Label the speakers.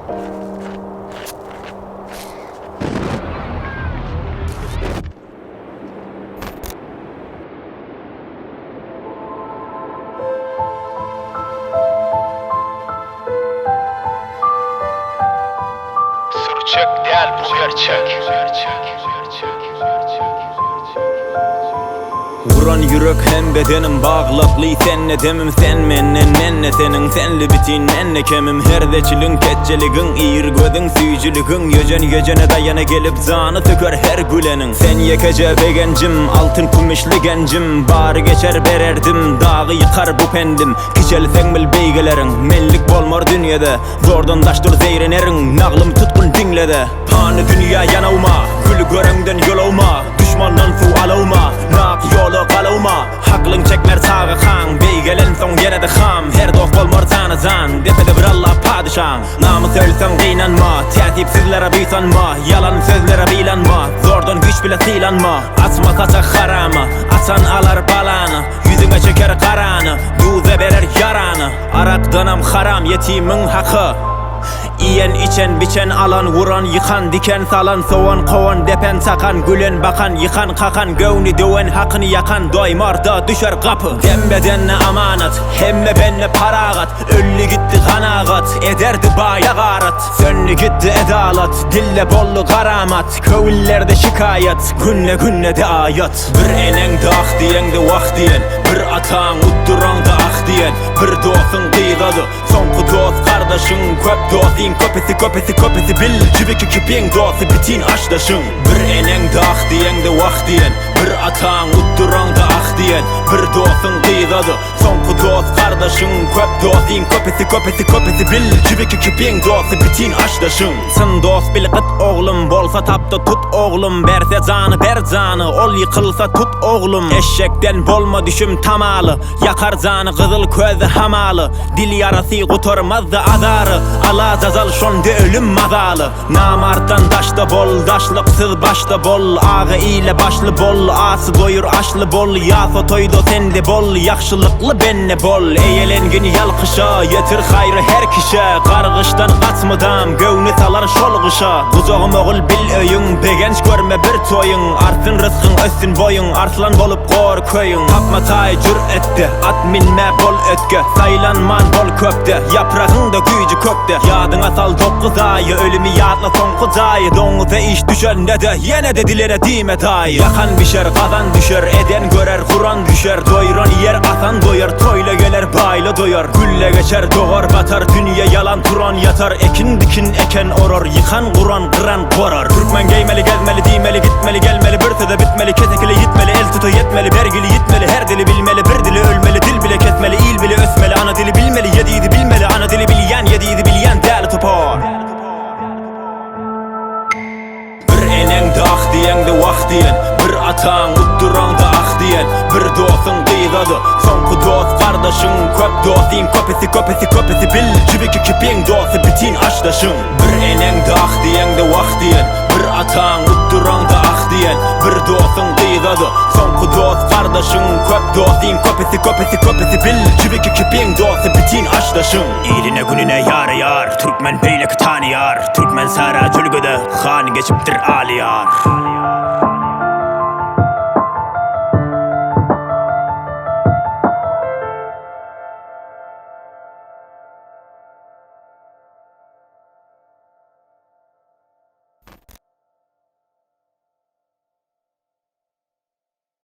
Speaker 1: Sürçek değil bu gerçek.
Speaker 2: Vuran yürek hem bedenim bağlaplı senle demim sen menden nenne senin senli bitin nenne kemim herdeçilin ketçeligin iyir gözün süyücülügün yecene dayana gelip zanı töker her gülenin sen yekece begencim altın kumişli gencim bari geçer bererdim dağı yıkar bu pendim kiçelsen bil beygelerin mellik bolmar dünyada zordan daştır zeyrenerin nağlım tutkun dinlede panı dünya yanavma gülü görenden yolavma düşmandan su alavma nak yolu kalavma haklın çekmer sağı kan beygelen son gene de ham her dost bolmar sana zan depede bir Allah padişan namı söylesen kıynanma tertipsizlere büysanma yalan sözlere bilanma zordan güç bile silanma asma saçak haramı asan alar balanı yüzüne çeker karanı duze verer yaranı arakdanam haram yetimin hakkı İyen içen biçen alan vuran yıkan diken salan soğan kovan depen sakan gülen bakan yıkan kakan gövni döven hakkını yakan doymarda düşer kapı dembedenle amanat hemme benle paragat öllü gitti kanagat ederdi baya garat sönlü gitti edalat dille bollu karamat kövüllerde şikayet günle de ayat bir enen de ah diyen de vah diyen bir atan utturan da ah diyen bir dostun kıygadı sonku dost kardeşin köp dostin köpesi bil cibiki kipin dostu bitin aşdaşın bir enen de ah diyen de vah diyen bir atan utturan da ah diyen bir dostun kıygadı sonku dost kardeşin köp dostin köpesi bil cibiki kipin dostu bitin aşdaşın sın dost bil kıt oğlum bolsa tapta tut oğlum berse zanı ber zanı ol yıkılsa tut oğlum eşekten bolma düşüm tamalı yakar zanı kızıl közü hamalı dil yarası kuturmaz da azarı ala zazal şonda ölüm mazalı namardan daşta bol daşlıksız başta bol ağı ile başlı bol ası doyur aşlı bol ya fotoydo sende bol yakşılıklı benne bol eyelengin yalkışa yetir hayrı her kişe kargıştan kaçmıdam gövni salar şolgışa kuzoğum oğul bil öyün begenç görme bir toyun arsın rızkın össün boyun arslan bolup kor köyün tapma tay cüretti at minme bol ötke saylanman bol köpte yaprağın da gücü kökte yadına sal dokuz ayı ölümü yadla son kuzayı donuza iş düşer ne de yine de dilere dime dayı yakan bişer kazan düşer eden görer kuran düşer doyuran yer atan doyar toyla gelir bayla doyar gülle geçer doğar batar dünya yalan turan yatar ekin dikin eken oror yıkan kuran kıran korar Türkmen geymeli gezmeli dimeli gitmeli gelmeli bir söze bitmeli ketekili yitmeli el tutu yetmeli vergili yitmeli her dili bilmeli bir dili ölmeli dil bile kesmeli il bile ösmeli ana dili bilmeli yediydi bilmeli ana dili bilyen yediydi bilyen değerli topar bir enen de ah diyen de vah diyen bir atan utturan da ah diyen bir dostun kıygadı sonku dost kardeşin köp dostin köpesi bil cibiki kipin dostu bitin aşdaşın bir enen de ah diyen de vah diyen bir atan utturan da ah diyen bir dostun kıygadı sonku dost kardeşin köp dostin köpesi bil cibiki kipin dostu bitin aşdaşın İline gününe yar Türkmen beylek tanıyar Türkmen sara cülgüde han geçiptir aliyar